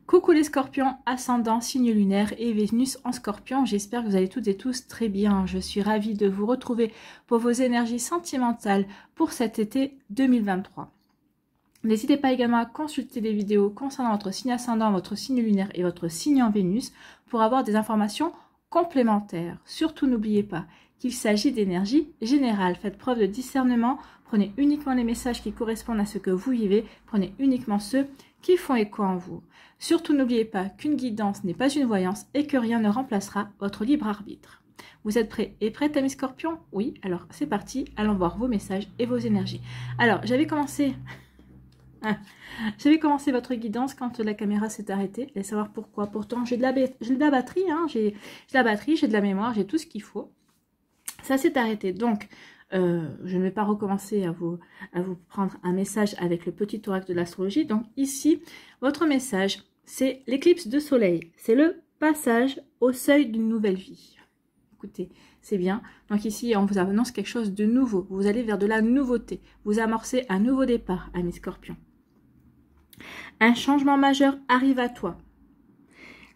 Coucou les scorpions, ascendant, signe lunaire et Vénus en scorpion. J'espère que vous allez toutes et tous très bien. Je suis ravie de vous retrouver pour vos énergies sentimentales pour cet été 2023. N'hésitez pas également à consulter des vidéos concernant votre signe ascendant, votre signe lunaire et votre signe en Vénus pour avoir des informations complémentaires. Surtout n'oubliez pas qu'il s'agit d'énergie générale. Faites preuve de discernement, prenez uniquement les messages qui correspondent à ce que vous vivez, prenez uniquement ceux qui font écho en vous. Surtout n'oubliez pas qu'une guidance n'est pas une voyance et que rien ne remplacera votre libre arbitre. Vous êtes prêts et prêtes à mes scorpions? Oui, alors c'est parti, allons voir vos messages et vos énergies. Alors, j'avais commencé votre guidance quand la caméra s'est arrêtée, et savoir pourquoi. Pourtant, j'ai de la batterie, hein, j'ai de la mémoire, j'ai tout ce qu'il faut. Ça s'est arrêté, donc je ne vais pas recommencer à vous prendre un message avec le petit oracle de l'astrologie. Donc ici, votre message, c'est l'éclipse de soleil. C'est le passage au seuil d'une nouvelle vie. Écoutez, c'est bien. Donc ici, on vous annonce quelque chose de nouveau. Vous allez vers de la nouveauté. Vous amorcez un nouveau départ, amis scorpions. Un changement majeur arrive à toi.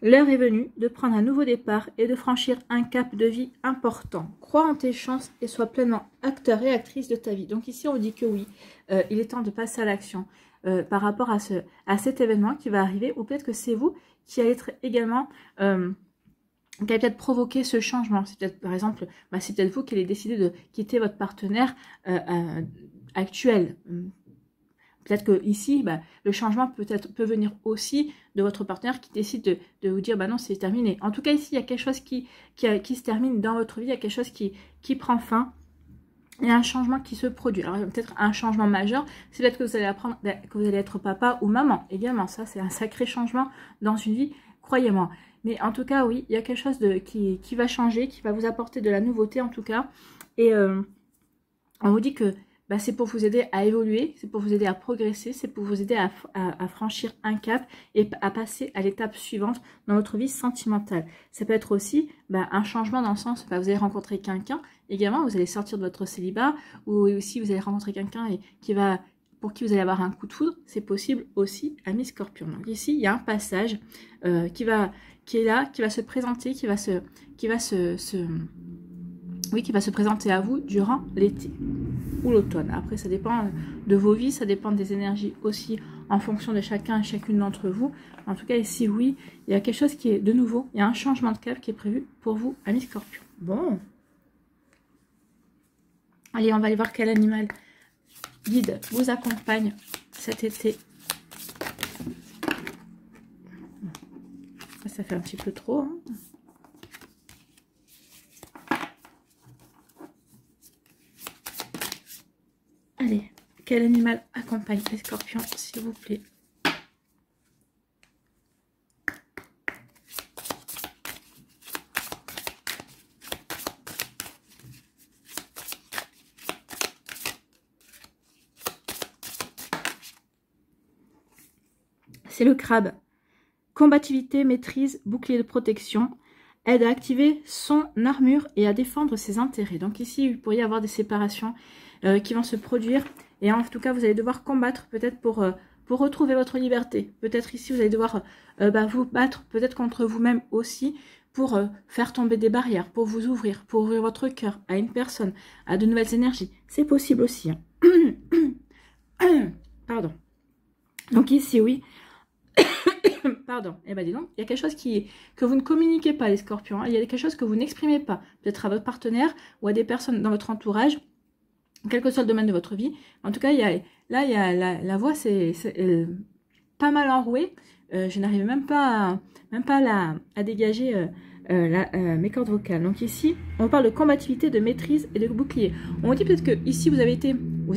L'heure est venue de prendre un nouveau départ et de franchir un cap de vie important. Crois en tes chances et sois pleinement acteur et actrice de ta vie. Donc ici, on dit que oui, il est temps de passer à l'action par rapport à cet événement qui va arriver. Ou peut-être que c'est vous qui allez être également... qui allez peut-être provoquer ce changement. C'est peut-être, par exemple, c'est peut-être vous qui allez décider de quitter votre partenaire actuel. Peut-être que ici, le changement peut venir aussi de votre partenaire qui décide de vous dire, non, c'est terminé. En tout cas, ici, il y a quelque chose qui se termine dans votre vie, il y a quelque chose qui prend fin. Il y a un changement qui se produit. Alors, peut-être un changement majeur, c'est peut-être que vous allez apprendre que vous allez être papa ou maman. Également, ça, c'est un sacré changement dans une vie, croyez-moi. Mais en tout cas, oui, il y a quelque chose qui va changer, qui va vous apporter de la nouveauté, en tout cas. Et on vous dit que c'est pour vous aider à évoluer, c'est pour vous aider à progresser, c'est pour vous aider à franchir un cap et à passer à l'étape suivante dans votre vie sentimentale. Ça peut être aussi un changement dans le sens, vous allez rencontrer quelqu'un, également vous allez sortir de votre célibat, ou aussi vous allez rencontrer quelqu'un pour qui vous allez avoir un coup de foudre, c'est possible aussi, amis scorpions. Donc ici, il y a un passage qui est là, qui va se présenter, qui va se présenter à vous durant l'été ou l'automne. Après, ça dépend de vos vies, ça dépend des énergies aussi en fonction de chacun et chacune d'entre vous. En tout cas, ici, oui, il y a quelque chose qui est de nouveau. Il y a un changement de cap qui est prévu pour vous, amis scorpions. Bon. Allez, on va aller voir quel animal guide vous accompagne cet été. Ça fait un petit peu trop, hein. Allez, quel animal accompagne les scorpions, s'il vous plaît? C'est le crabe. Combativité, maîtrise, bouclier de protection, aide à activer son armure et à défendre ses intérêts. Donc ici, il pourrait y avoir des séparations qui vont se produire. Et en tout cas, vous allez devoir combattre peut-être pour retrouver votre liberté. Peut-être ici, vous allez devoir vous battre peut-être contre vous-même aussi pour faire tomber des barrières, pour vous ouvrir, pour ouvrir votre cœur à une personne, à de nouvelles énergies. C'est possible aussi. Hein. Pardon. Donc ici, oui. Pardon, dis donc, il y a quelque chose que vous ne communiquez pas, les scorpions, hein. Il y a quelque chose que vous n'exprimez pas, peut-être à votre partenaire ou à des personnes dans votre entourage, quel que soit le domaine de votre vie. En tout cas, la voix, c'est pas mal enrouée. Je n'arrive même pas à dégager mes cordes vocales. Donc ici, on parle de combativité, de maîtrise et de bouclier. On dit peut-être que ici, vous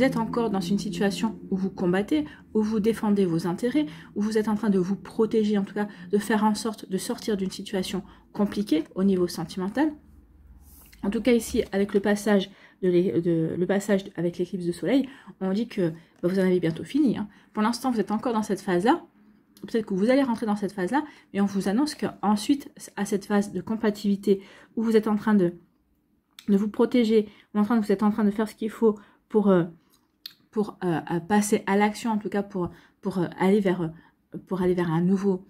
êtes encore dans une situation où vous combattez, où vous défendez vos intérêts, où vous êtes en train de vous protéger, en tout cas, de faire en sorte de sortir d'une situation compliquée au niveau sentimental. En tout cas, ici, avec le passage avec l'éclipse de soleil, on dit que vous en avez bientôt fini. Hein. Pour l'instant, vous êtes encore dans cette phase-là. Peut-être que vous allez rentrer dans cette phase-là, mais on vous annonce qu'ensuite, à cette phase de compatibilité, où vous êtes en train de vous protéger, vous êtes en train de faire ce qu'il faut pour passer à l'action, en tout cas pour aller vers pour aller vers un nouveau,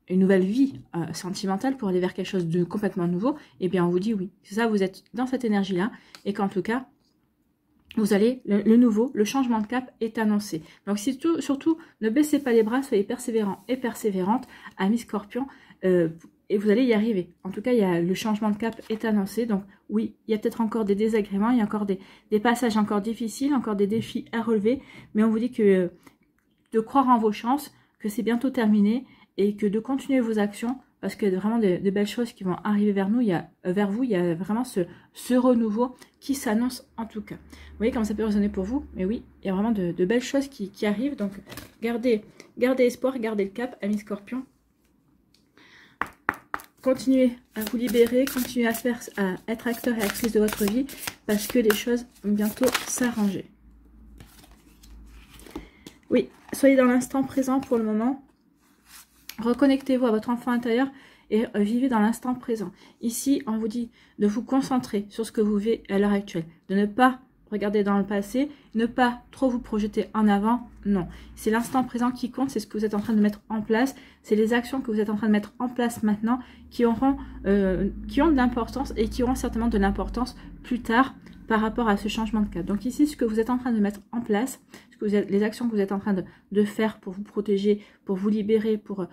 une nouvelle vie sentimentale, pour aller vers quelque chose de complètement nouveau, eh bien on vous dit oui. C'est ça, vous êtes dans cette énergie-là, et qu'en tout cas, vous allez, le nouveau, le changement de cap est annoncé. Donc surtout, ne baissez pas les bras, soyez persévérants et persévérantes, amis Scorpion, et vous allez y arriver. En tout cas, le changement de cap est annoncé. Donc oui, il y a peut-être encore des désagréments, il y a encore des passages encore difficiles, encore des défis à relever, mais on vous dit que de croire en vos chances, que c'est bientôt terminé, et que de continuer vos actions, parce qu'il y a vraiment de belles choses qui vont arriver vers nous, vers vous, il y a vraiment ce renouveau qui s'annonce en tout cas. Vous voyez comment ça peut résonner pour vous? Mais oui, il y a vraiment de belles choses qui arrivent, donc gardez espoir, gardez le cap, amis Scorpion. Continuez à vous libérer, continuez à être acteur et actrice de votre vie, parce que les choses vont bientôt s'arranger. Oui, soyez dans l'instant présent pour le moment. Reconnectez-vous à votre enfant intérieur et vivez dans l'instant présent. Ici, on vous dit de vous concentrer sur ce que vous vivez à l'heure actuelle. De ne pas regarder dans le passé, ne pas trop vous projeter en avant. Non, c'est l'instant présent qui compte, c'est ce que vous êtes en train de mettre en place. C'est les actions que vous êtes en train de mettre en place maintenant qui ont de l'importance et qui auront certainement de l'importance plus tard par rapport à ce changement de cap. Donc ici, ce que vous êtes en train de mettre en place, les actions que vous êtes en train de faire pour vous protéger, pour vous libérer, pour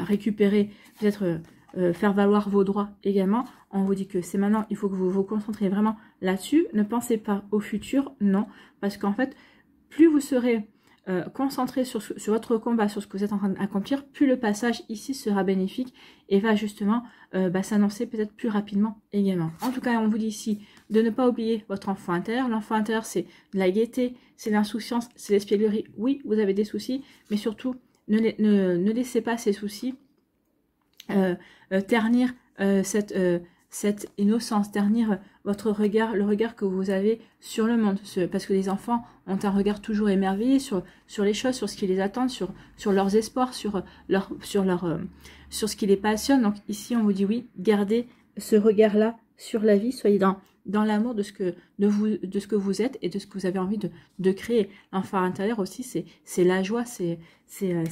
récupérer, peut-être faire valoir vos droits également, on vous dit que c'est maintenant, il faut que vous vous concentrez vraiment là-dessus. Ne pensez pas au futur, non, parce qu'en fait, plus vous serez concentré sur votre combat, sur ce que vous êtes en train d'accomplir, plus le passage ici sera bénéfique et va justement s'annoncer peut-être plus rapidement également. En tout cas, on vous dit ici de ne pas oublier votre enfant intérieur. L'enfant intérieur, c'est de la gaieté, c'est l'insouciance, c'est l'espièglerie. Oui, vous avez des soucis, mais surtout, ne laissez pas ces soucis ternir cette innocence, ternir votre regard, le regard que vous avez sur le monde. Parce que les enfants ont un regard toujours émerveillé sur les choses, sur ce qui les attend, sur leurs espoirs, sur ce qui les passionne. Donc ici, on vous dit oui, gardez ce regard-là sur la vie, soyez dans l'amour de ce que vous êtes et de ce que vous avez envie de créer. L'enfant intérieur aussi, c'est la joie, c'est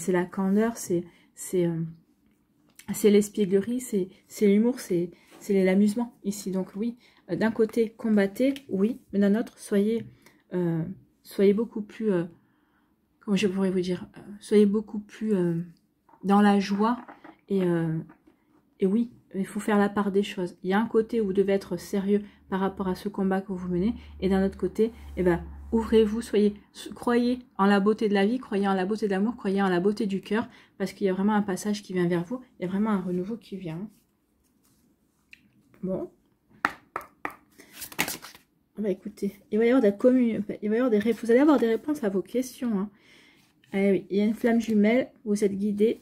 la candeur, c'est l'espièglerie, c'est l'humour, c'est l'amusement ici. Donc oui, d'un côté, combattez, oui, mais d'un autre, soyez beaucoup plus, comment je pourrais vous dire, soyez beaucoup plus dans la joie et oui, il faut faire la part des choses. Il y a un côté où vous devez être sérieux par rapport à ce combat que vous menez, et d'un autre côté, ouvrez-vous, croyez en la beauté de la vie, croyez en la beauté de l'amour, croyez en la beauté du cœur, parce qu'il y a vraiment un passage qui vient vers vous, il y a vraiment un renouveau qui vient. Bon. Écoutez, il va y avoir vous allez avoir des réponses à vos questions. Hein. Oui, il y a une flamme jumelle, vous êtes guidé,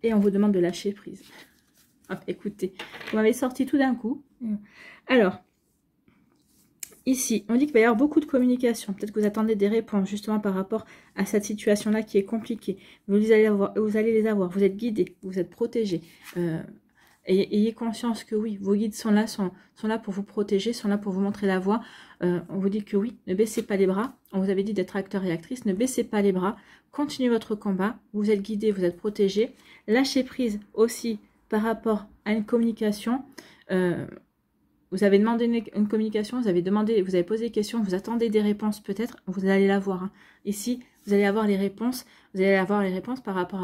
et on vous demande de lâcher prise. Écoutez, vous m'avez sorti tout d'un coup. Alors, ici, on dit qu'il va y avoir beaucoup de communication. Peut-être que vous attendez des réponses justement par rapport à cette situation-là qui est compliquée. Vous allez les avoir. Vous êtes guidés, vous êtes protégés. Ayez conscience que oui, vos guides sont là pour vous protéger, sont là pour vous montrer la voie. On vous dit que oui, ne baissez pas les bras. On vous avait dit d'être acteur et actrice. Ne baissez pas les bras. Continuez votre combat. Vous êtes guidés, vous êtes protégés. Lâchez prise aussi par rapport à une communication. Vous avez demandé une communication, vous avez posé des questions, vous attendez des réponses peut-être, vous allez l'avoir. Hein. Ici, vous allez avoir les réponses. Vous allez avoir les réponses par rapport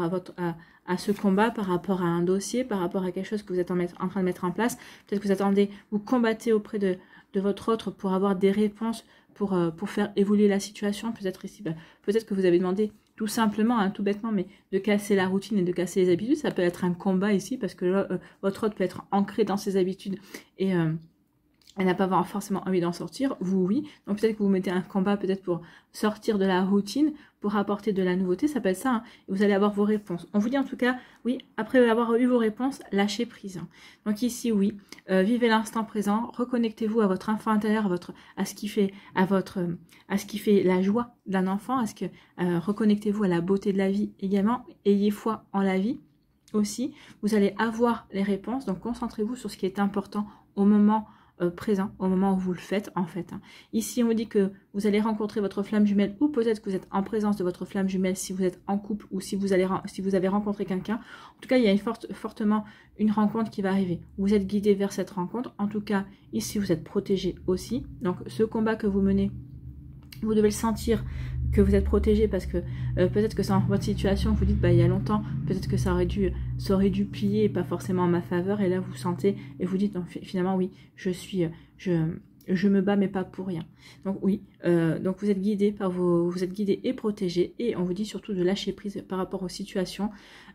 à ce combat, par rapport à un dossier, par rapport à quelque chose que vous êtes en train de mettre en place. Peut-être que vous attendez, vous combattez auprès de votre autre pour avoir des réponses, pour faire évoluer la situation. Peut-être ici, peut-être que vous avez demandé tout simplement, hein, tout bêtement, mais de casser la routine et de casser les habitudes. Ça peut être un combat ici, parce que votre autre peut être ancré dans ses habitudes et elle n'a pas forcément envie d'en sortir, vous oui. Donc peut-être que vous mettez un combat peut-être pour sortir de la routine, pour apporter de la nouveauté, ça peut être ça. Hein, et vous allez avoir vos réponses. On vous dit en tout cas, oui, après avoir eu vos réponses, lâchez prise. Hein. Donc ici, oui, vivez l'instant présent, reconnectez-vous à votre enfant intérieur, à ce qui fait la joie d'un enfant, reconnectez-vous à la beauté de la vie également, ayez foi en la vie aussi. Vous allez avoir les réponses, donc concentrez-vous sur ce qui est important au moment présent au moment où vous le faites en fait. Ici on vous dit que vous allez rencontrer votre flamme jumelle ou peut-être que vous êtes en présence de votre flamme jumelle si vous êtes en couple ou si vous avez rencontré quelqu'un. En tout cas il y a fortement une rencontre qui va arriver. Vous êtes guidé vers cette rencontre. En tout cas ici vous êtes protégé aussi. Donc ce combat que vous menez, vous devez le sentir que vous êtes protégé parce que peut-être que c'est dans votre situation, vous dites bah il y a longtemps, peut-être que ça aurait dû plier et pas forcément en ma faveur, et là vous sentez et vous dites non, finalement oui, je me bats mais pas pour rien. Donc oui, donc vous êtes guidé vous êtes guidé et protégé, et on vous dit surtout de lâcher prise par rapport aux situations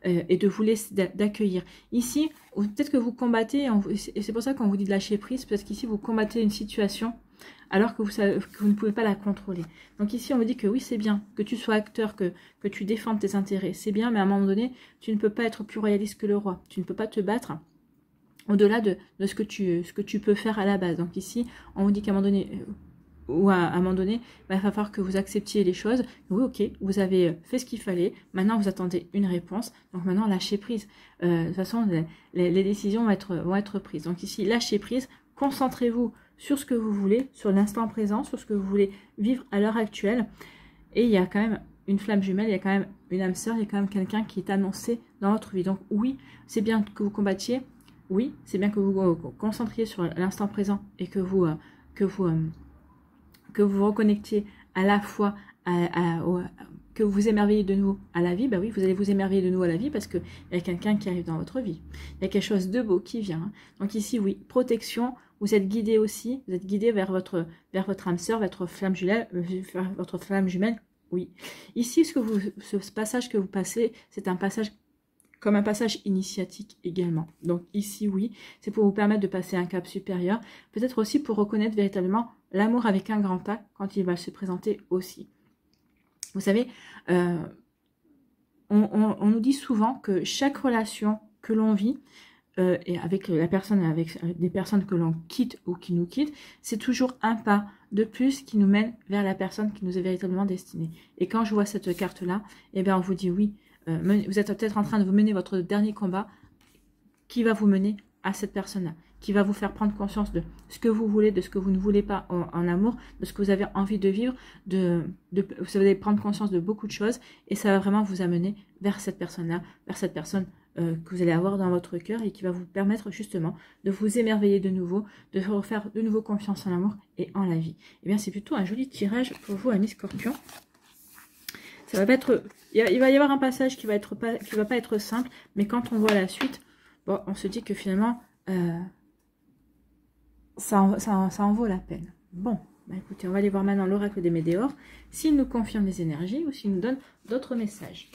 et de vous laisser d'accueillir. Ici, peut-être que vous combattez, et c'est pour ça qu'on vous dit de lâcher prise, parce qu'ici vous combattez une situation alors que vous ne pouvez pas la contrôler. Donc ici, on vous dit que oui, c'est bien, que tu sois acteur, que tu défendes tes intérêts, c'est bien, mais à un moment donné, tu ne peux pas être plus royaliste que le roi. Tu ne peux pas te battre au-delà de ce que tu peux faire à la base. Donc ici, on vous dit qu'à un moment donné, bah, il va falloir que vous acceptiez les choses. Oui, ok, vous avez fait ce qu'il fallait, maintenant vous attendez une réponse, donc maintenant lâchez prise. De toute façon, les décisions vont être prises. Donc ici, lâchez prise, concentrez-vous sur ce que vous voulez, sur l'instant présent, sur ce que vous voulez vivre à l'heure actuelle. Et il y a quand même une flamme jumelle, il y a quand même une âme sœur, il y a quand même quelqu'un qui est annoncé dans votre vie. Donc oui, c'est bien que vous combattiez, oui, c'est bien que vous vous concentriez sur l'instant présent et que vous reconnectiez à la fois que vous émerveillez de nouveau à la vie. Bah oui, vous allez vous émerveiller de nouveau à la vie parce qu'il y a quelqu'un qui arrive dans votre vie. Il y a quelque chose de beau qui vient. Donc ici, oui, protection. Vous êtes guidé aussi, vous êtes guidé vers votre âme sœur, votre flamme jumelle, oui. Ici, ce passage que vous passez, c'est un passage comme un passage initiatique également. Donc ici, oui, c'est pour vous permettre de passer un cap supérieur, peut-être aussi pour reconnaître véritablement l'amour avec un grand A quand il va se présenter aussi. Vous savez, on nous dit souvent que chaque relation que l'on vit, et avec des personnes que l'on quitte ou qui nous quittent, c'est toujours un pas de plus qui nous mène vers la personne qui nous est véritablement destinée. Et quand je vois cette carte-là, eh bien on vous dit oui, vous êtes peut-être en train de vous mener votre dernier combat qui va vous mener à cette personne-là, qui va vous faire prendre conscience de ce que vous voulez, de ce que vous ne voulez pas en amour, de ce que vous avez envie de vivre, vous allez prendre conscience de beaucoup de choses, et ça va vraiment vous amener vers cette personne-là, vers cette personne que vous allez avoir dans votre cœur et qui va vous permettre justement de vous émerveiller de nouveau, de refaire de nouveau confiance en l'amour et en la vie. Et bien c'est plutôt un joli tirage pour vous, amis Scorpion. Ça va pas être, il va y avoir un passage qui va pas être simple, mais quand on voit la suite, bon, on se dit que finalement ça en vaut la peine. Bon, bah écoutez, on va aller voir maintenant l'oracle des Médéors, s'il nous confirme les énergies ou s'il nous donne d'autres messages.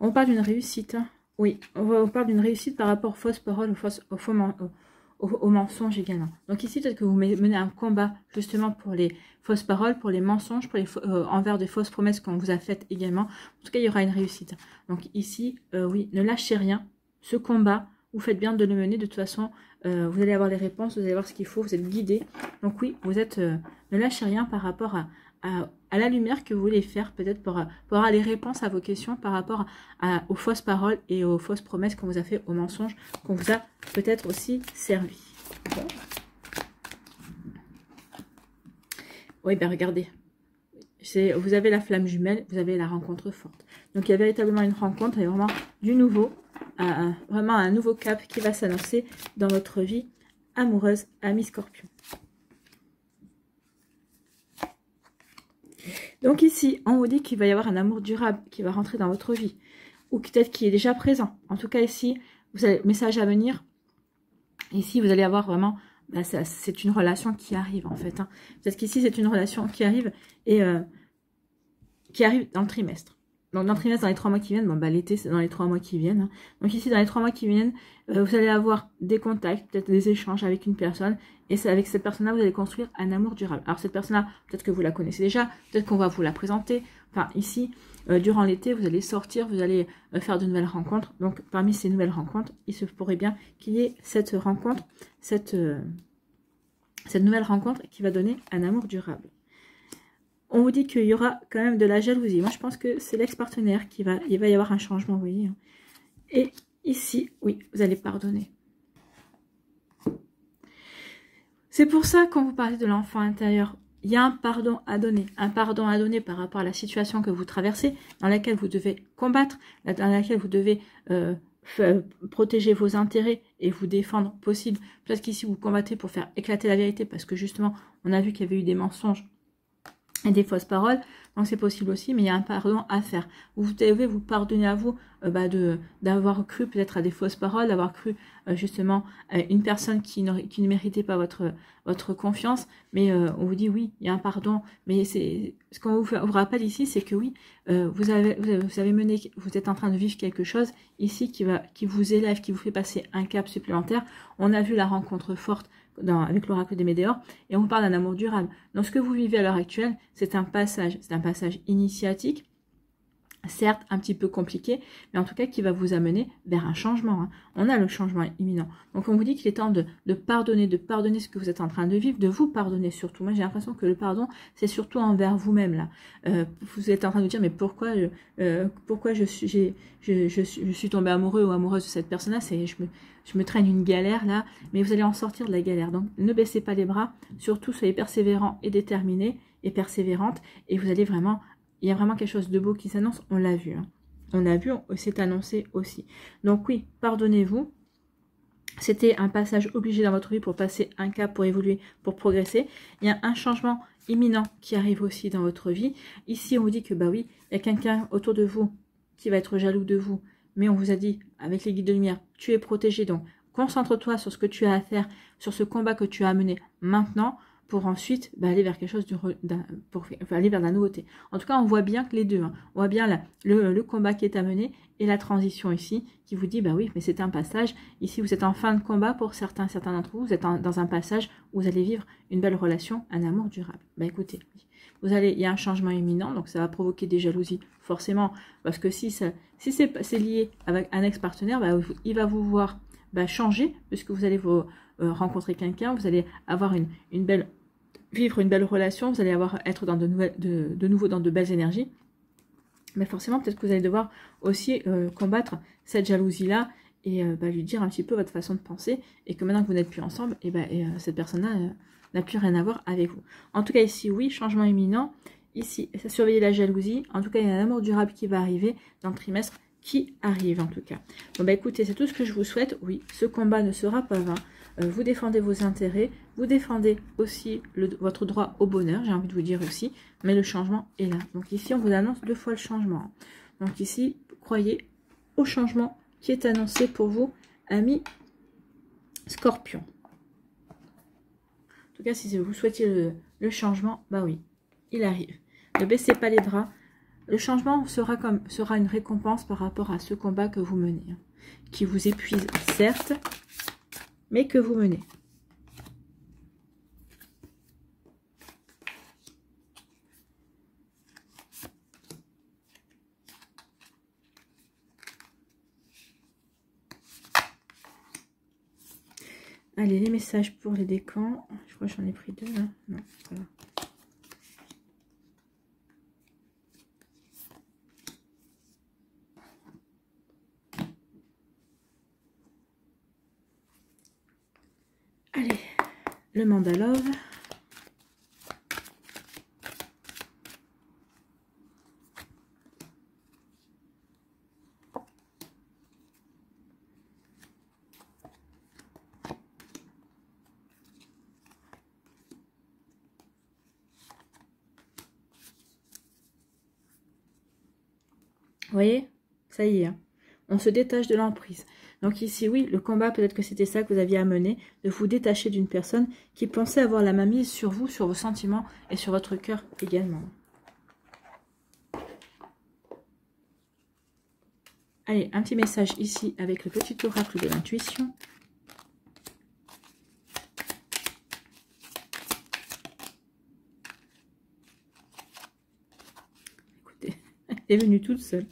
On parle d'une réussite. Oui, on parle d'une réussite par rapport aux fausses paroles, aux mensonges également. Donc ici, peut-être que vous menez un combat justement pour les fausses paroles, pour les mensonges, envers des fausses promesses qu'on vous a faites également. En tout cas, il y aura une réussite. Donc ici, oui, ne lâchez rien. Ce combat, vous faites bien de le mener. De toute façon, vous allez avoir les réponses, vous allez avoir ce qu'il faut, vous êtes guidé. Donc oui, vous êtes, ne lâchez rien par rapport à la lumière que vous voulez faire, peut-être pour avoir les réponses à vos questions par rapport aux fausses paroles et aux fausses promesses qu'on vous a fait, aux mensonges qu'on vous a peut-être aussi servi. Bon. Oui, ben regardez, vous avez la flamme jumelle, vous avez la rencontre forte. Donc il y a véritablement une rencontre et vraiment du nouveau, vraiment un nouveau cap qui va s'annoncer dans votre vie amoureuse, amis Scorpion. Donc ici, on vous dit qu'il va y avoir un amour durable qui va rentrer dans votre vie, ou peut-être qui est déjà présent. En tout cas ici, vous avez message à venir. Ici, vous allez avoir vraiment, bah, c'est une relation qui arrive en fait. Hein. Peut-être qu'ici, c'est une relation qui arrive et qui arrive dans le trimestre. Donc dans le trimestre, dans les 3 mois qui viennent, bon bah l'été c'est dans les 3 mois qui viennent. Hein. Donc ici, dans les 3 mois qui viennent, vous allez avoir des contacts, peut-être des échanges avec une personne. Et c'est avec cette personne-là, vous allez construire un amour durable. Alors cette personne-là, peut-être que vous la connaissez déjà, peut-être qu'on va vous la présenter. Enfin ici, durant l'été, vous allez sortir, vous allez faire de nouvelles rencontres. Donc parmi ces nouvelles rencontres, il se pourrait bien qu'il y ait cette rencontre, cette nouvelle rencontre qui va donner un amour durable. On vous dit qu'il y aura quand même de la jalousie. Moi, je pense que c'est l'ex-partenaire il va y avoir un changement, vous voyez. Et ici, oui, vous allez pardonner. C'est pour ça, quand vous parlez de l'enfant intérieur, il y a un pardon à donner. Un pardon à donner par rapport à la situation que vous traversez, dans laquelle vous devez combattre, dans laquelle vous devez protéger vos intérêts et vous défendre possible. Peut-être qu'ici, vous combattez pour faire éclater la vérité, parce que justement, on a vu qu'il y avait eu des mensonges et des fausses paroles, donc c'est possible aussi, mais il y a un pardon à faire. Vous devez vous pardonner à vous d'avoir cru peut-être à des fausses paroles, d'avoir cru justement à une personne qui ne méritait pas votre confiance, mais on vous dit oui, il y a un pardon, mais c'est ce qu'on vous rappelle ici, c'est que oui, vous êtes en train de vivre quelque chose ici qui vous élève, qui vous fait passer un cap supplémentaire. On a vu la rencontre forte avec l'oracle des Médéors, et on vous parle d'un amour durable. Donc ce que vous vivez à l'heure actuelle, c'est un passage initiatique, certes un petit peu compliqué, mais en tout cas qui va vous amener vers un changement. Hein. On a le changement imminent. Donc on vous dit qu'il est temps de pardonner je que vous êtes en train de vivre, de vous pardonner surtout. Moi j'ai l'impression que le pardon, c'est surtout envers vous-même là. Vous êtes en train de dire mais pourquoi je suis tombée amoureux ou amoureuse de cette personne-là, je me traîne une galère là, mais vous allez en sortir de la galère. Donc ne baissez pas les bras, surtout soyez persévérant et déterminé et persévérante, et vous allez vraiment, il y a vraiment quelque chose de beau qui s'annonce, on l'a vu. Hein. On l'a vu, c'est annoncé aussi. Donc oui, pardonnez-vous. C'était un passage obligé dans votre vie pour passer un cap, pour évoluer, pour progresser. Il y a un changement imminent qui arrive aussi dans votre vie. Ici, on vous dit que bah oui, il y a quelqu'un autour de vous qui va être jaloux de vous. Mais on vous a dit, avec les guides de lumière, tu es protégé. Donc, concentre-toi sur ce que tu as à faire, sur ce combat que tu as à mener maintenant, pour ensuite aller vers quelque chose pour aller vers la nouveauté. En tout cas, on voit bien que les deux, hein, on voit bien le combat qui est à mener et la transition ici qui vous dit, bah oui, mais c'est un passage. Ici, vous êtes en fin de combat pour certains d'entre vous, vous êtes dans un passage où vous allez vivre une belle relation, un amour durable. Bah écoutez, il y a un changement imminent, donc ça va provoquer des jalousies, forcément, parce que si c'est lié avec un ex-partenaire, bah, il va vous voir changer, puisque vous allez rencontrer quelqu'un, vous allez avoir vivre une belle relation, vous allez être dans de nouveau dans de belles énergies, mais forcément peut-être que vous allez devoir aussi combattre cette jalousie-là et lui dire un petit peu votre façon de penser, et que maintenant que vous n'êtes plus ensemble, cette personne-là n'a plus rien à voir avec vous. En tout cas ici, oui, changement imminent, ici, surveillez la jalousie, en tout cas il y a un amour durable qui va arriver dans le trimestre qui arrive en tout cas. Bon écoutez, c'est tout ce que je vous souhaite. Oui, ce combat ne sera pas vain. Vous défendez vos intérêts, vous défendez aussi votre droit au bonheur, j'ai envie de vous dire aussi, mais le changement est là. Donc ici, on vous annonce 2 fois le changement. Donc ici, croyez au changement qui est annoncé pour vous, amis Scorpion. En tout cas, si vous souhaitez le changement, bah oui, il arrive. Ne baissez pas les bras. Le changement sera une récompense par rapport à ce combat que vous menez, hein, qui vous épuise certes, mais que vous menez. Allez, les messages pour les décans. Je crois que j'en ai pris 2 là. Non, voilà. Allez, le mandalove. Vous voyez, ça y est, hein. On se détache de l'emprise. Donc ici, oui, le combat, peut-être que c'était ça que vous aviez à mener, de vous détacher d'une personne qui pensait avoir la mainmise sur vous, sur vos sentiments et sur votre cœur également. Allez, un petit message ici avec le petit oracle de l'intuition. Écoutez, elle est venue toute seule.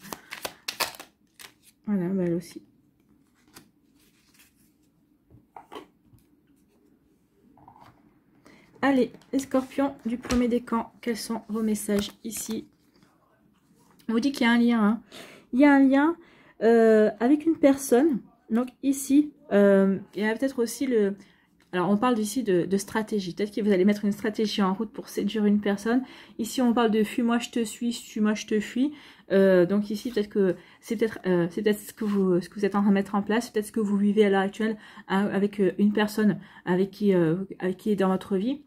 Voilà, elle aussi. Allez, les scorpions du premier décan, quels sont vos messages ici? On vous dit qu'il y a un lien. Hein. Il y a un lien avec une personne. Donc ici, il y a peut-être aussi le... Alors, on parle ici de stratégie. Peut-être que vous allez mettre une stratégie en route pour séduire une personne. Ici, on parle de fuis-moi, je te suis, suis-moi, je te fuis. Donc ici, peut-être que c'est peut-être ce que vous êtes en train de mettre en place. Peut-être ce que vous vivez à l'heure actuelle hein, avec une personne avec qui est dans votre vie.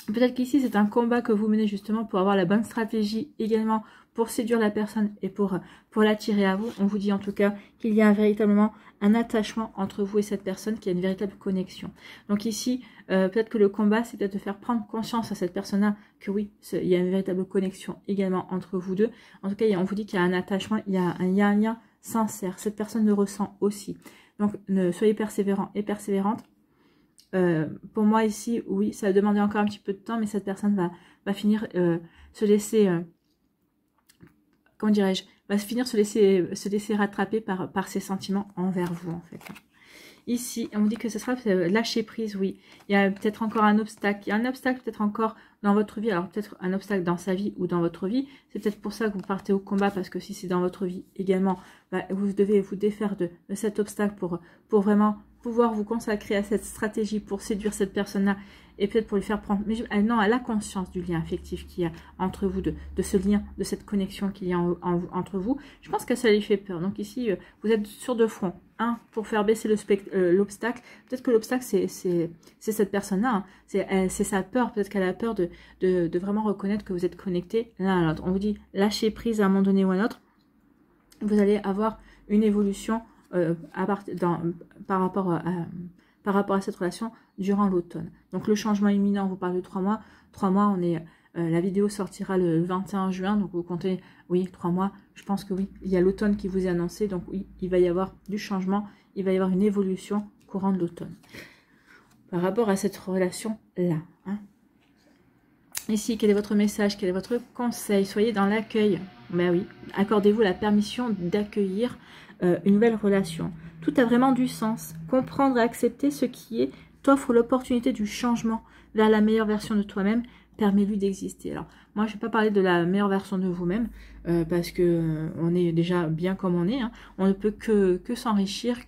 Peut-être qu'ici, c'est un combat que vous menez justement pour avoir la bonne stratégie également pour séduire la personne et pour l'attirer à vous. On vous dit en tout cas qu'il y a véritablement un attachement entre vous et cette personne, qu'il y a une véritable connexion. Donc ici, peut-être que le combat, c'est peut-être de faire prendre conscience à cette personne-là que oui, il y a une véritable connexion également entre vous deux. En tout cas, on vous dit qu'il y a un attachement, il y a un lien sincère. Cette personne le ressent aussi. Donc, soyez persévérants et persévérantes. Pour moi ici, oui, ça va demander encore un petit peu de temps, mais cette personne va finir se laisser, comment dirais-je, va finir se laisser rattraper par ses sentiments envers vous en fait. Ici, on dit que ce sera lâcher prise, oui. Il y a peut-être encore un obstacle. Il y a un obstacle peut-être encore dans votre vie. Alors peut-être un obstacle dans sa vie ou dans votre vie. C'est peut-être pour ça que vous partez au combat, parce que si c'est dans votre vie également, vous devez vous défaire de cet obstacle pour vraiment pouvoir vous consacrer à cette stratégie pour séduire cette personne-là et peut-être pour lui faire prendre... Mais non, elle a conscience du lien affectif qu'il y a entre vous, de ce lien, de cette connexion qu'il y a entre vous. Je pense que ça lui fait peur. Donc ici, vous êtes sur deux fronts. Un, pour faire baisser l'obstacle. Peut-être que l'obstacle, c'est cette personne-là. Hein. C'est sa peur. Peut-être qu'elle a peur de vraiment reconnaître que vous êtes connectés l'un à l'autre. On vous dit, lâchez prise à un moment donné ou à un autre. Vous allez avoir une évolution par rapport à cette relation durant l'automne. Donc le changement imminent, on vous parle de 3 mois. 3 mois, la vidéo sortira le 21 juin, donc vous comptez, oui, 3 mois. Je pense que oui, il y a l'automne qui vous est annoncé, donc oui, il va y avoir du changement, il va y avoir une évolution courant de l'automne. Par rapport à cette relation-là. Hein. Ici, quel est votre message, quel est votre conseil? Soyez dans l'accueil. Ben oui, accordez-vous la permission d'accueillir une nouvelle relation. Tout a vraiment du sens. Comprendre et accepter ce qui est t'offre l'opportunité du changement vers la meilleure version de toi-même. Permet-lui d'exister. Alors, moi, je ne vais pas parler de la meilleure version de vous-même parce que on est déjà bien comme on est. Hein. On ne peut que s'enrichir,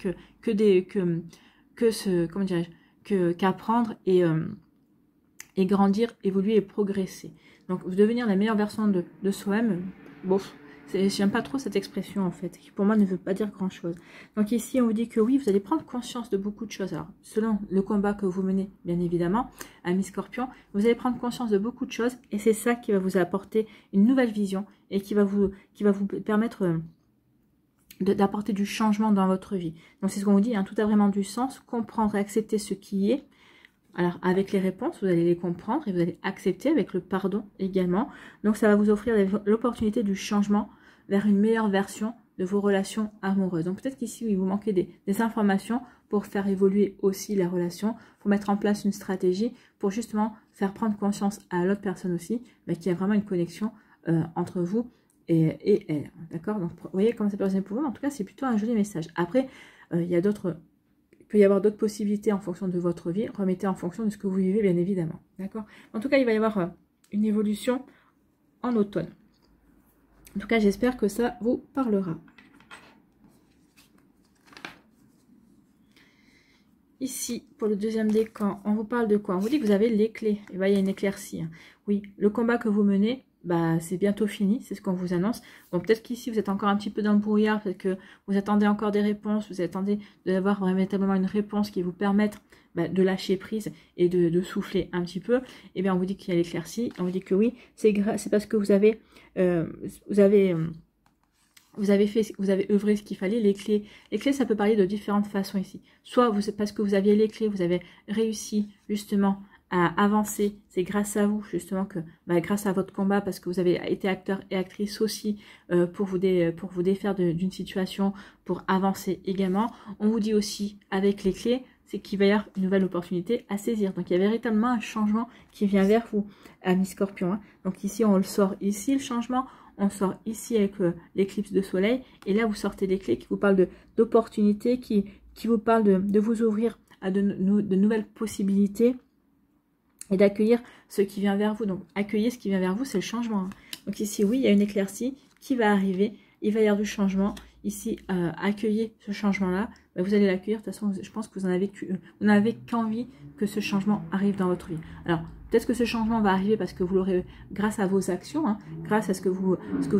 qu'apprendre et grandir, évoluer et progresser. Donc, devenir la meilleure version de soi-même, bon, j'aime pas trop cette expression en fait, qui pour moi ne veut pas dire grand chose. Donc ici on vous dit que oui, vous allez prendre conscience de beaucoup de choses. Alors selon le combat que vous menez, bien évidemment, amis Scorpion, vous allez prendre conscience de beaucoup de choses et c'est ça qui va vous apporter une nouvelle vision et qui va vous permettre d'apporter du changement dans votre vie. Donc c'est ce qu'on vous dit, hein, tout a vraiment du sens, comprendre et accepter ce qui est. Alors, avec les réponses, vous allez les comprendre et vous allez accepter avec le pardon également. Donc, ça va vous offrir l'opportunité du changement vers une meilleure version de vos relations amoureuses. Donc, peut-être qu'ici, il vous manquait des informations pour faire évoluer aussi la relation, pour mettre en place une stratégie pour justement faire prendre conscience à l'autre personne aussi qu'il y a vraiment une connexion entre vous et elle. D'accord? Donc, vous voyez comment ça peut résonner pour vous. En tout cas, c'est plutôt un joli message. Après, il peut y avoir d'autres possibilités en fonction de votre vie. Remettez en fonction de ce que vous vivez, bien évidemment. D'accord? En tout cas, il va y avoir une évolution en automne. En tout cas, j'espère que ça vous parlera. Ici, pour le deuxième décan, on vous parle de quoi? On vous dit que vous avez les clés. Et bien, il y a une éclaircie. Hein. Oui, le combat que vous menez, c'est bientôt fini, c'est ce qu'on vous annonce. Bon, peut-être qu'ici, vous êtes encore un petit peu dans le brouillard, peut-être que vous attendez encore des réponses, vous attendez d'avoir véritablement une réponse qui vous permette de lâcher prise et de souffler un petit peu. Et bien, on vous dit qu'il y a l'éclaircie, on vous dit que oui, c'est parce que vous avez œuvré ce qu'il fallait. Les clés, ça peut parler de différentes façons ici. Soit parce que vous aviez les clés, vous avez réussi justement à avancer, c'est grâce à vous justement que, grâce à votre combat, parce que vous avez été acteur et actrice aussi pour vous défaire d'une situation, pour avancer également. On vous dit aussi avec les clés, c'est qu'il va y avoir une nouvelle opportunité à saisir. Donc il y a véritablement un changement qui vient vers vous, amis Scorpion. Hein. Donc ici on le sort ici le changement, on sort ici avec l'éclipse de soleil, et là vous sortez les clés qui vous parlent d'opportunités, qui vous parlent de vous ouvrir à de nouvelles possibilités. et d'accueillir ce qui vient vers vous. Donc, accueillir ce qui vient vers vous, c'est le changement. Hein. Donc ici, oui, il y a une éclaircie qui va arriver. Il va y avoir du changement. Ici, accueillez ce changement-là. Ben, vous allez l'accueillir. De toute façon, je pense que vous n'avez qu'envie que ce changement arrive dans votre vie. Alors, peut-être que ce changement va arriver parce que vous l'aurez grâce à vos actions, hein, grâce à ce que vous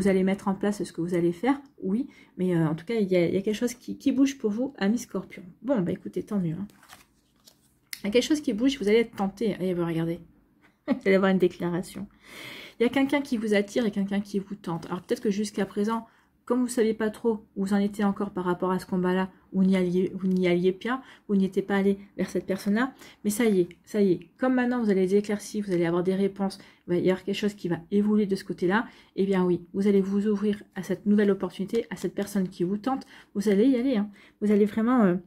allez mettre en place, ce que vous allez faire. Oui, mais en tout cas, il y a quelque chose qui bouge pour vous, amis Scorpion. Bon, bah écoutez, tant mieux. Hein. Il y a quelque chose qui bouge, vous allez être tenté. Allez, regardez. Vous allez avoir une déclaration. Il y a quelqu'un qui vous attire et quelqu'un qui vous tente. Alors peut-être que jusqu'à présent, comme vous ne saviez pas trop où vous en étiez encore par rapport à ce combat-là, vous n'y alliez bien, vous n'y étiez pas allé vers cette personne-là, mais ça y est. Comme maintenant vous allez des éclaircies, vous allez avoir des réponses, il va y avoir quelque chose qui va évoluer de ce côté-là, eh bien oui, vous allez vous ouvrir à cette nouvelle opportunité, à cette personne qui vous tente, vous allez y aller. Hein. Vous allez vraiment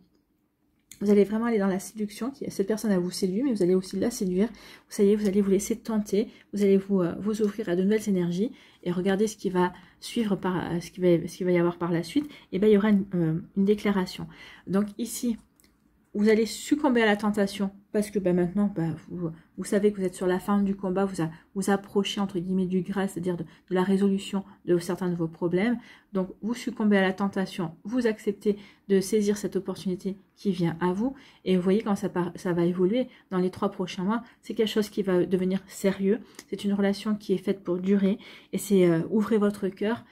aller dans la séduction. Cette personne a vous séduit, mais vous allez aussi la séduire. Vous allez vous laisser tenter. Vous allez vous ouvrir à de nouvelles énergies. Et regardez ce qui va suivre, ce qu'il va y avoir par la suite. Et bien, il y aura une déclaration. Donc ici, vous allez succomber à la tentation. Parce que maintenant, vous savez que vous êtes sur la fin du combat. Vous approchez, entre guillemets, du Graal, c'est-à-dire de la résolution de certains de vos problèmes. Donc, vous succombez à la tentation. Vous acceptez de saisir cette opportunité qui vient à vous. Et vous voyez quand ça va évoluer dans les 3 prochains mois. C'est quelque chose qui va devenir sérieux. C'est une relation qui est faite pour durer. Et c'est ouvrez votre cœur.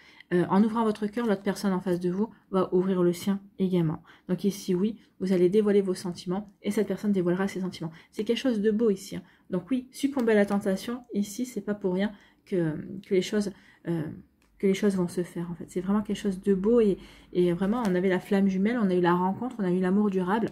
En ouvrant votre cœur, l'autre personne en face de vous va ouvrir le sien également. Donc ici, oui, vous allez dévoiler vos sentiments et cette personne dévoilera ses sentiments. C'est quelque chose de beau ici. Hein. Donc oui, succomber à la tentation, ici, c'est pas pour rien que les choses vont se faire. En fait, c'est vraiment quelque chose de beau et vraiment, on avait la flamme jumelle, on a eu la rencontre, on a eu l'amour durable.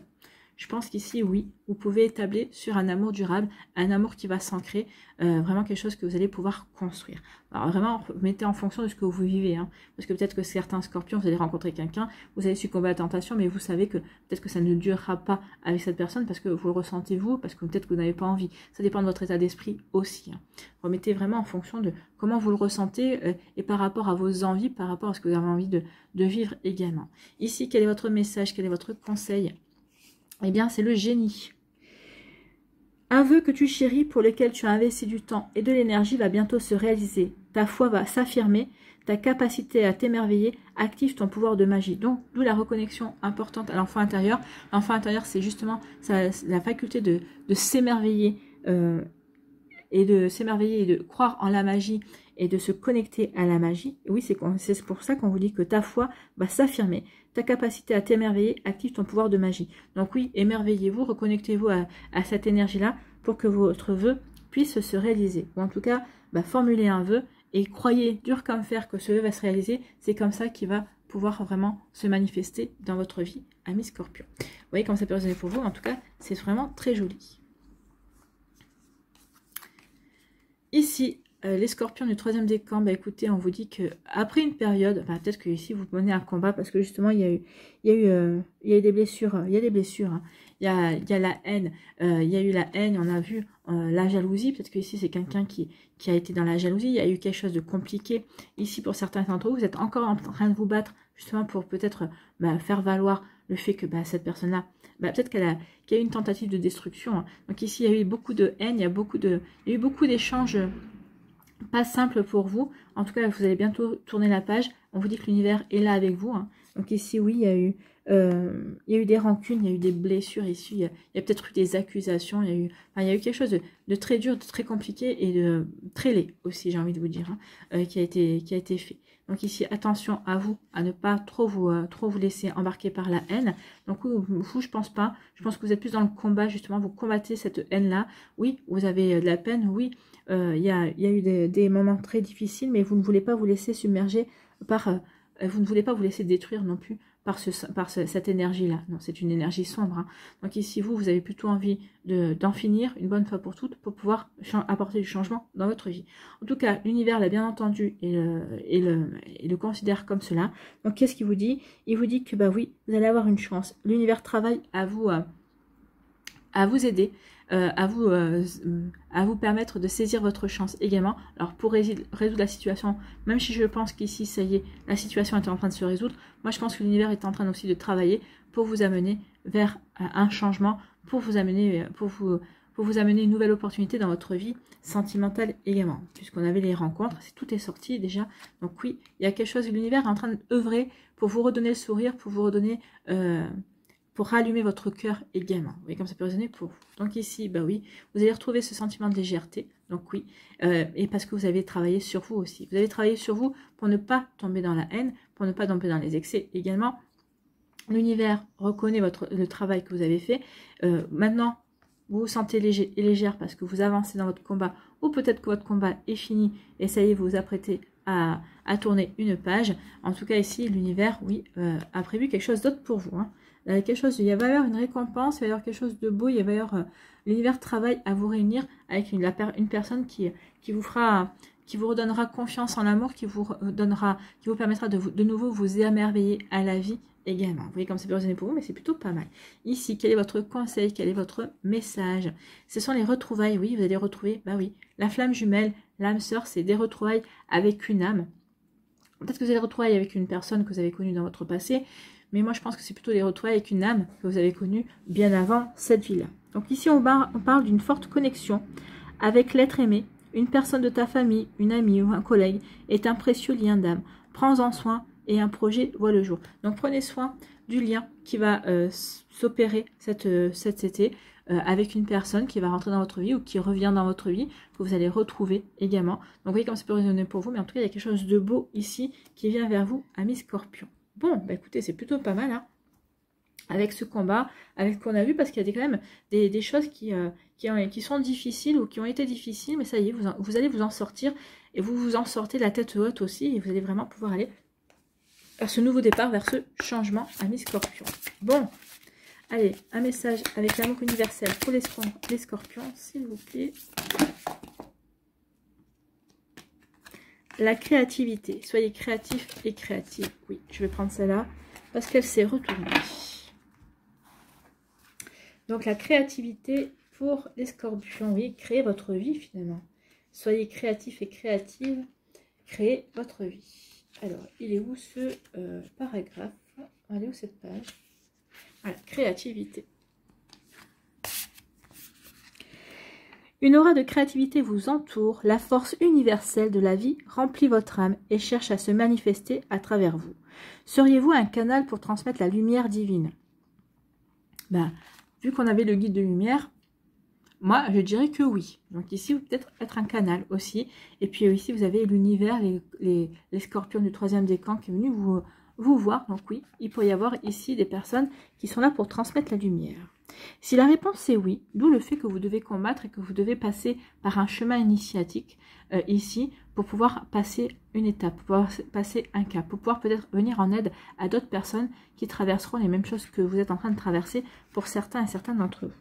Je pense qu'ici, oui, vous pouvez établir sur un amour durable, un amour qui va s'ancrer, vraiment quelque chose que vous allez pouvoir construire. Alors vraiment, mettez en fonction de ce que vous vivez, hein, parce que peut-être que certains scorpions, vous allez rencontrer quelqu'un, vous allez succomber à la tentation, mais vous savez que peut-être que ça ne durera pas avec cette personne, parce que vous le ressentez vous, parce que peut-être que vous n'avez pas envie. Ça dépend de votre état d'esprit aussi. Hein. Remettez vraiment en fonction de comment vous le ressentez et par rapport à vos envies, par rapport à ce que vous avez envie de vivre également. Ici, quel est votre message, quel est votre conseil ? Eh bien, c'est le génie. Un vœu que tu chéris, pour lequel tu as investi du temps et de l'énergie, va bientôt se réaliser. Ta foi va s'affirmer, ta capacité à t'émerveiller active ton pouvoir de magie. Donc, d'où la reconnexion importante à l'enfant intérieur. L'enfant intérieur, c'est justement la faculté de s'émerveiller et de croire en la magie et de se connecter à la magie. Et oui, c'est pour ça qu'on vous dit que ta foi va s'affirmer. Ta capacité à t'émerveiller active ton pouvoir de magie. Donc oui, émerveillez-vous, reconnectez-vous à cette énergie-là pour que votre vœu puisse se réaliser. Ou en tout cas, formulez un vœu et croyez dur comme fer que ce vœu va se réaliser. C'est comme ça qu'il va pouvoir vraiment se manifester dans votre vie, amis Scorpion. Vous voyez comment ça peut résonner pour vous. En tout cas, c'est vraiment très joli. Ici, les scorpions du 3e décan, écoutez, on vous dit que après une période, peut-être que ici vous menez un combat parce que justement il y a eu des blessures, il y a des blessures, hein. Il y a la haine, il y a eu la haine, on a vu la jalousie, peut-être que ici c'est quelqu'un qui a été dans la jalousie, il y a eu quelque chose de compliqué. Ici pour certains d'entre vous, vous êtes encore en train de vous battre justement pour peut-être faire valoir le fait que cette personne-là, peut-être qu'il y a eu une tentative de destruction. Hein. Donc ici il y a eu beaucoup de haine, il y a eu beaucoup d'échanges pas simple pour vous. En tout cas, vous allez bientôt tourner la page. On vous dit que l'univers est là avec vous. Hein. Donc ici, oui, il y a eu des rancunes, il y a eu des blessures ici. Il y a peut-être eu des accusations. Il y a eu quelque chose de très dur, de très compliqué et de très laid aussi, j'ai envie de vous dire, hein, qui a été fait. Donc ici, attention à vous, à ne pas trop vous laisser embarquer par la haine. Donc vous, je pense pas. Je pense que vous êtes plus dans le combat, justement. Vous combattez cette haine-là. Oui, vous avez de la peine. Oui, il y a eu des moments très difficiles, mais vous ne voulez pas vous laisser submerger par... vous ne voulez pas vous laisser détruire non plus par cette énergie-là. Non, c'est une énergie sombre. Hein. Donc ici, vous avez plutôt envie d'en finir une bonne fois pour toutes pour pouvoir apporter du changement dans votre vie. En tout cas, l'univers l'a bien entendu et le considère comme cela. Donc qu'est-ce qu'il vous dit? Il vous dit que oui, vous allez avoir une chance. L'univers travaille à vous aider. À vous permettre de saisir votre chance également. Alors pour résoudre la situation, même si je pense qu'ici ça y est, la situation est en train de se résoudre, moi je pense que l'univers est en train aussi de travailler pour vous amener vers un changement, pour vous amener, pour vous pour vous amener une nouvelle opportunité dans votre vie sentimentale également. Puisqu'on avait les rencontres, tout est sorti déjà. Donc oui, il y a quelque chose, l'univers est en train d'œuvrer pour vous redonner le sourire, pour vous redonner... pour rallumer votre cœur également. Vous voyez comme ça peut résonner pour vous. Donc ici, bah oui, vous allez retrouver ce sentiment de légèreté. Donc oui, et parce que vous avez travaillé sur vous aussi. Vous avez travaillé sur vous pour ne pas tomber dans la haine, pour ne pas tomber dans les excès également. L'univers reconnaît le travail que vous avez fait. Maintenant, vous vous sentez léger et légère parce que vous avancez dans votre combat, ou peut-être que votre combat est fini et ça y est, vous vous apprêtez à tourner une page. En tout cas ici, l'univers, oui, a prévu quelque chose d'autre pour vous. Hein. Quelque chose, il va y avoir une récompense, il va y avoir quelque chose de beau, il va y avoir l'univers travaille à vous réunir avec une personne qui vous redonnera confiance en l'amour, qui vous permettra de nouveau vous émerveiller à la vie également. Vous voyez comme ça peut résonner pour vous, mais c'est plutôt pas mal. Ici, quel est votre conseil, quel est votre message? Ce sont les retrouvailles, oui, vous allez retrouver, bah oui, la flamme jumelle, l'âme sœur, c'est des retrouvailles avec une âme. Peut-être que vous allez retrouver avec une personne que vous avez connue dans votre passé, mais moi je pense que c'est plutôt des retrouvailles avec une âme que vous avez connue bien avant cette vie-là. Donc ici on parle d'une forte connexion avec l'être aimé, une personne de ta famille, une amie ou un collègue est un précieux lien d'âme. Prends-en soin et un projet voit le jour. Donc prenez soin du lien qui va s'opérer cet été avec une personne qui va rentrer dans votre vie ou qui revient dans votre vie, que vous allez retrouver également. Donc vous voyez comme ça peut résonner pour vous, mais en tout cas il y a quelque chose de beau ici qui vient vers vous, ami Scorpion. Bon, bah écoutez, c'est plutôt pas mal, hein, avec ce combat, avec ce qu'on a vu, parce qu'il y a quand même des choses qui sont difficiles ou qui ont été difficiles, mais ça y est, vous allez vous en sortir, et vous vous en sortez la tête haute aussi, et vous allez vraiment pouvoir aller vers ce nouveau départ, vers ce changement, ami Scorpion. Bon, allez, un message avec l'amour universel pour les scorpions, s'il vous plaît. La créativité. Soyez créatifs et créatives. Oui, je vais prendre celle-là parce qu'elle s'est retournée. Donc la créativité pour les scorpions. Oui, créez votre vie finalement. Soyez créatifs et créatives. Créez votre vie. Alors, il est où ce paragraphe? Elle est où cette page? Voilà, créativité. Une aura de créativité vous entoure, la force universelle de la vie remplit votre âme et cherche à se manifester à travers vous. Seriez-vous un canal pour transmettre la lumière divine? Ben, vu qu'on avait le guide de lumière, moi je dirais que oui. Donc ici, vous peut-être être un canal aussi. Et puis ici, vous avez l'univers, les scorpions du 3e décan qui est venu vous voir. Donc oui, il peut y avoir ici des personnes qui sont là pour transmettre la lumière. Si la réponse est oui, d'où le fait que vous devez combattre et que vous devez passer par un chemin initiatique ici pour pouvoir passer une étape, pour pouvoir passer un cap, pour pouvoir peut-être venir en aide à d'autres personnes qui traverseront les mêmes choses que vous êtes en train de traverser pour certains et certaines d'entre vous.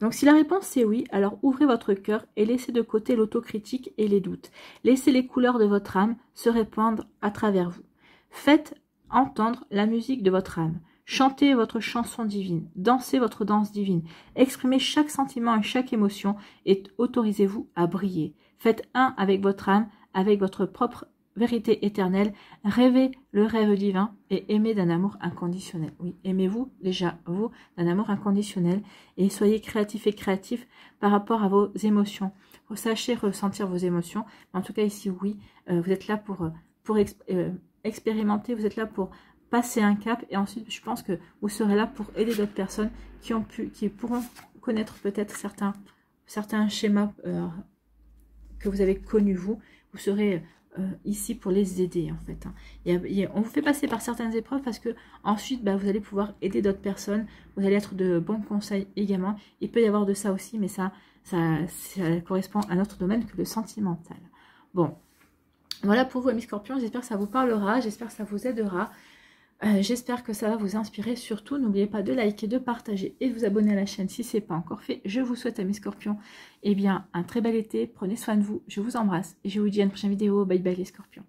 Donc si la réponse est oui, alors ouvrez votre cœur et laissez de côté l'autocritique et les doutes. Laissez les couleurs de votre âme se répandre à travers vous. Faites entendre la musique de votre âme. Chantez votre chanson divine, dansez votre danse divine, exprimez chaque sentiment et chaque émotion et autorisez-vous à briller. Faites un avec votre âme, avec votre propre vérité éternelle, rêvez le rêve divin et aimez d'un amour inconditionnel. Oui, aimez-vous déjà, vous, d'un amour inconditionnel et soyez créatifs et créatifs par rapport à vos émotions. Sachez ressentir vos émotions. En tout cas ici, oui, vous êtes là pour expérimenter, vous êtes là pour passer un cap et ensuite je pense que vous serez là pour aider d'autres personnes qui pourront connaître peut-être certains schémas que vous avez connus vous serez ici pour les aider en fait. On vous fait passer par certaines épreuves parce que ensuite vous allez pouvoir aider d'autres personnes, vous allez être de bons conseils également. Il peut y avoir de ça aussi, mais ça correspond à notre domaine que le sentimental. Bon, voilà pour vous amis scorpions, j'espère que ça vous parlera, j'espère que ça vous aidera. J'espère que ça va vous inspirer. Surtout, n'oubliez pas de liker, de partager et de vous abonner à la chaîne si ce n'est pas encore fait. Je vous souhaite, amis scorpions, un très bel été. Prenez soin de vous. Je vous embrasse et je vous dis à une prochaine vidéo. Bye bye les scorpions.